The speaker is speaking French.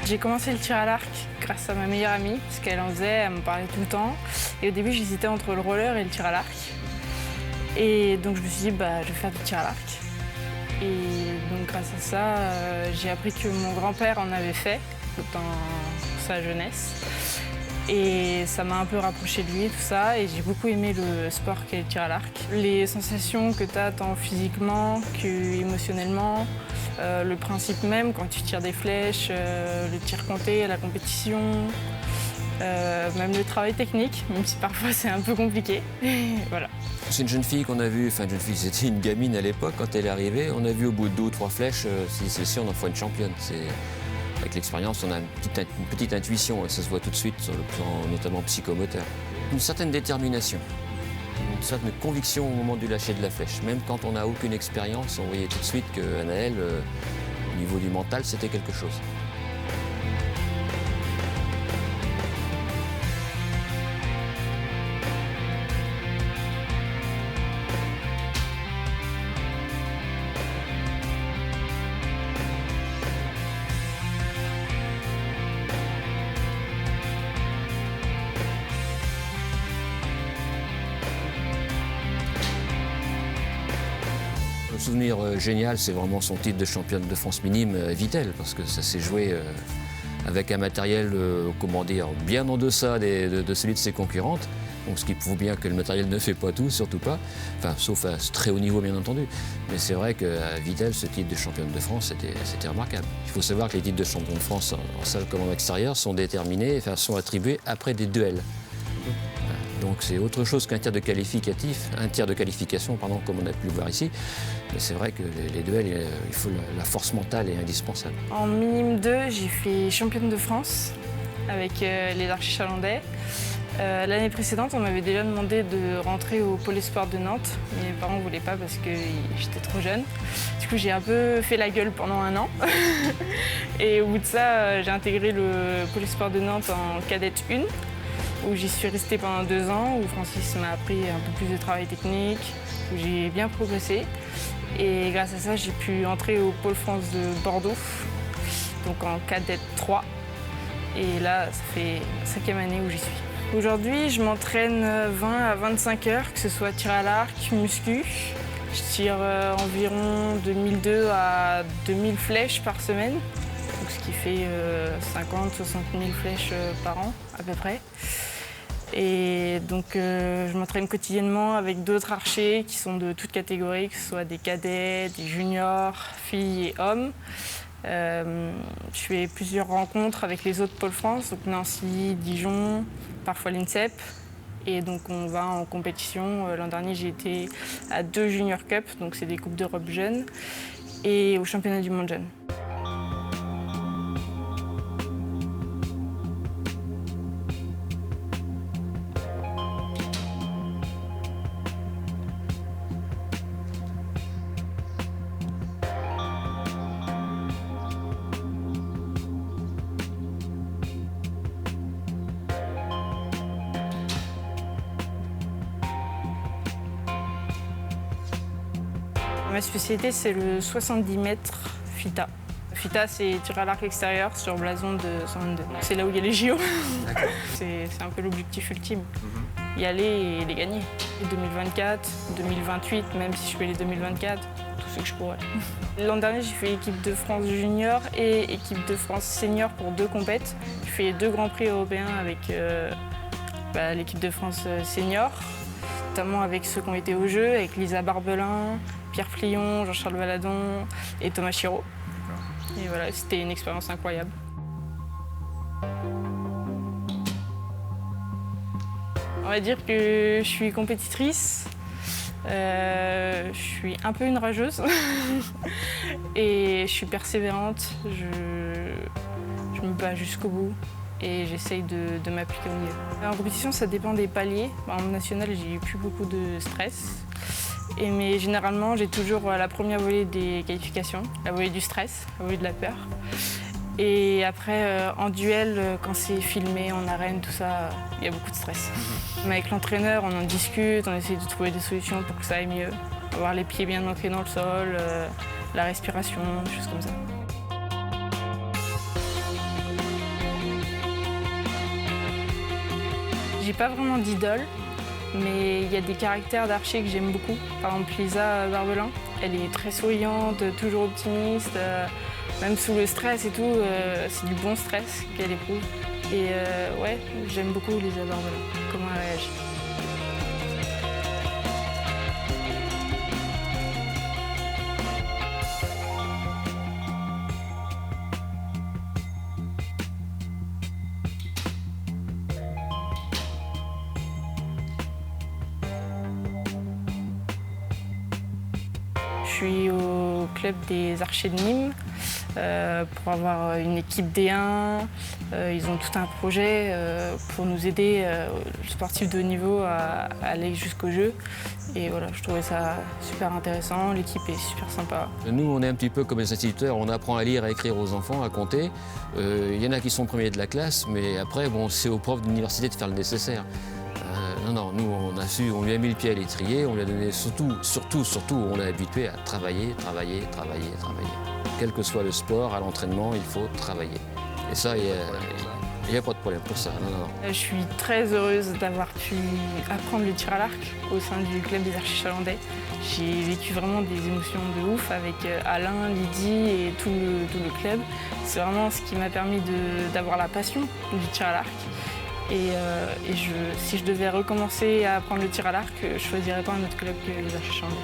J'ai commencé le tir à l'arc grâce à ma meilleure amie, parce qu'elle en faisait, elle me parlait tout le temps. Et au début, j'hésitais entre le roller et le tir à l'arc. Et donc je me suis dit, je vais faire du tir à l'arc. Et donc grâce à ça, j'ai appris que mon grand-père en avait fait dans sa jeunesse. Et ça m'a un peu rapproché de lui, tout ça. Et j'ai beaucoup aimé le sport qu'est le tir à l'arc. Les sensations que tu as tant physiquement qu'émotionnellement, le principe même quand tu tires des flèches, le tir compté à la compétition, même le travail technique, même si parfois c'est un peu compliqué. Voilà. C'est une jeune fille qu'on a vue, c'était une gamine à l'époque quand elle est arrivée. On a vu au bout de 2 ou 3 flèches, si celle-ci on en fera une championne. Avec l'expérience, on a une petite intuition, et ça se voit tout de suite sur le plan notamment psychomoteur. Une certaine détermination, une certaine conviction au moment du lâcher de la flèche. Même quand on n'a aucune expérience, on voyait tout de suite qu'Anaëlle, au niveau du mental, c'était quelque chose. Le souvenir génial, c'est vraiment son titre de championne de France minime à Vittel, parce que ça s'est joué avec un matériel, comment dire, bien en deçà de celui de ses concurrentes. Donc, ce qui prouve bien que le matériel ne fait pas tout, surtout pas, enfin, sauf à ce très haut niveau bien entendu. Mais c'est vrai qu'à Vittel, ce titre de championne de France, c'était remarquable. Il faut savoir que les titres de champion de France en salle comme en extérieur sont déterminés, enfin, sont attribués après des duels. Donc c'est autre chose qu'un tir de qualification, pardon, comme on a pu le voir ici. Mais c'est vrai que les duels, il faut la force mentale est indispensable. En minime 2, j'ai fait championne de France avec les archers chalandais. L'année précédente, on m'avait déjà demandé de rentrer au pôle espoir de Nantes. Mes parents ne voulaient pas parce que j'étais trop jeune. Du coup, j'ai un peu fait la gueule pendant 1 an. Et au bout de ça, j'ai intégré le pôle espoir de Nantes en cadette 1. Où j'y suis restée pendant 2 ans, où Francis m'a appris un peu plus de travail technique, où j'ai bien progressé. Et grâce à ça, j'ai pu entrer au Pôle France de Bordeaux, donc en cadette 3. Et là, ça fait la 5e année où j'y suis. Aujourd'hui, je m'entraîne 20 à 25 heures, que ce soit tir à l'arc, muscu. Je tire environ de 1002 à 2000 flèches par semaine. Donc, ce qui fait 50 60 000 flèches par an à peu près. Et donc je m'entraîne quotidiennement avec d'autres archers qui sont de toutes catégories, que ce soit des cadets, des juniors, filles et hommes. Je fais plusieurs rencontres avec les autres pôles France, donc Nancy, Dijon, parfois l'INSEP. Et donc on va en compétition. L'an dernier j'ai été à 2 Junior Cup, donc c'est des Coupes d'Europe jeunes, et au championnat du monde jeune. Ma spécialité, c'est le 70 mètres FITA. FITA, c'est tir à l'arc extérieur sur blason de 122. C'est là où il y a les JO. C'est un peu l'objectif ultime. Y aller et les gagner. 2024, 2028, même si je fais les 2024, tout ce que je pourrais. L'an dernier, j'ai fait équipe de France junior et équipe de France senior pour 2 compètes. J'ai fait 2 grands prix européens avec l'équipe de France senior, notamment avec ceux qui ont été aux Jeux, avec Lisa Barbelin, Pierre Plion, Jean-Charles Valadon et Thomas Chiraud. Et voilà, c'était une expérience incroyable. On va dire que je suis compétitrice, je suis un peu une rageuse et je suis persévérante, je me bats jusqu'au bout et j'essaye de m'appliquer au mieux. En compétition, ça dépend des paliers. En national, j'ai eu plus beaucoup de stress. Mais généralement, j'ai toujours la première volée des qualifications, la volée du stress, la volée de la peur. Et après, en duel, quand c'est filmé, en arène, tout ça, il y a beaucoup de stress. Mais avec l'entraîneur, on en discute, on essaie de trouver des solutions pour que ça aille mieux. Avoir les pieds bien ancrés dans le sol, la respiration, des choses comme ça. J'ai pas vraiment d'idole, mais il y a des caractères d'archers que j'aime beaucoup. Par exemple, Lisa Barbelin, elle est très souriante, toujours optimiste, même sous le stress et tout, c'est du bon stress qu'elle éprouve. Et ouais, j'aime beaucoup Lisa Barbelin, comment elle réagit. Je suis au club des archers de Nîmes pour avoir une équipe D1. Ils ont tout un projet pour nous aider, sportifs de haut niveau, à aller jusqu'au jeu. Et voilà, je trouvais ça super intéressant, l'équipe est super sympa. Nous, on est un petit peu comme les instituteurs, on apprend à lire, à écrire aux enfants, à compter. Il y en a qui sont premiers de la classe, mais après, bon, c'est aux profs d'université de faire le nécessaire. Non, nous, on lui a mis le pied à l'étrier, on lui a donné surtout, on l'a habitué à travailler. Quel que soit le sport, à l'entraînement, il faut travailler. Et ça, il n'y a pas de problème pour ça, non. Je suis très heureuse d'avoir pu apprendre le tir à l'arc au sein du club des archers chalandais. J'ai vécu vraiment des émotions de ouf avec Alain, Lydie et tout le club. C'est vraiment ce qui m'a permis d'avoir la passion du tir à l'arc. Et si je devais recommencer à apprendre le tir à l'arc, je ne choisirais pas un autre club que les archers chalandais.